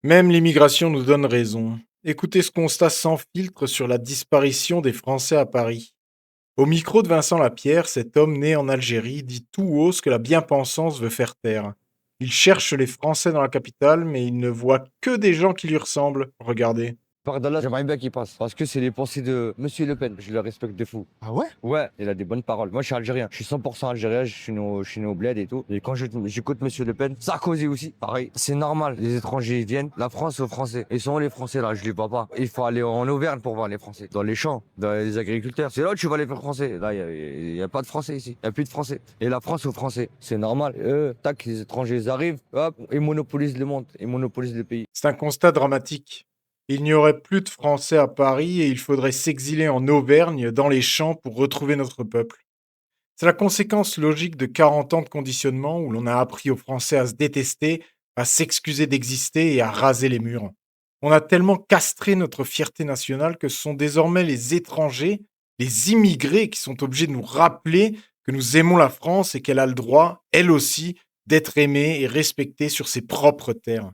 Même l'immigration nous donne raison. Écoutez ce constat sans filtre sur la disparition des Français à Paris. Au micro de Vincent Lapierre, cet homme né en Algérie dit tout haut ce que la bien-pensance veut faire taire. Il cherche les Français dans la capitale, mais il ne voit que des gens qui lui ressemblent. Regardez. Par-delà, j'aimerais bien qu'il passe. Parce que c'est les pensées de Monsieur Le Pen. Je le respecte de fou. Ah ouais? Ouais, il a des bonnes paroles. Moi, je suis algérien. Je suis 100% algérien. Je suis né au bled et tout. Et quand j'écoute Monsieur Le Pen, Sarkozy aussi, pareil. C'est normal. Les étrangers, ils viennent. La France aux Français. Ils sont où les Français là? Je les vois pas. Il faut aller en Auvergne pour voir les Français. Dans les champs, dans les agriculteurs. C'est là où tu vois les Français. Là, il y a pas de Français ici. Il y a plus de Français. Et la France aux Français. C'est normal. Eux, tac, les étrangers, ils arrivent. Hop, ils monopolisent le monde. Ils monopolisent le pays. C'est un constat dramatique. Il n'y aurait plus de Français à Paris et il faudrait s'exiler en Auvergne, dans les champs, pour retrouver notre peuple. C'est la conséquence logique de 40 ans de conditionnement où l'on a appris aux Français à se détester, à s'excuser d'exister et à raser les murs. On a tellement castré notre fierté nationale que ce sont désormais les étrangers, les immigrés qui sont obligés de nous rappeler que nous aimons la France et qu'elle a le droit, elle aussi, d'être aimée et respectée sur ses propres terres.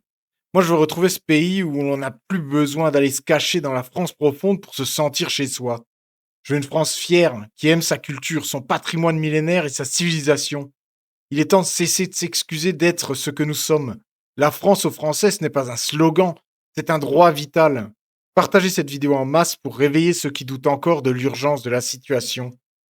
Moi, je veux retrouver ce pays où on n'a plus besoin d'aller se cacher dans la France profonde pour se sentir chez soi. Je veux une France fière, qui aime sa culture, son patrimoine millénaire et sa civilisation. Il est temps de cesser de s'excuser d'être ce que nous sommes. La France aux Français, ce n'est pas un slogan, c'est un droit vital. Partagez cette vidéo en masse pour réveiller ceux qui doutent encore de l'urgence de la situation.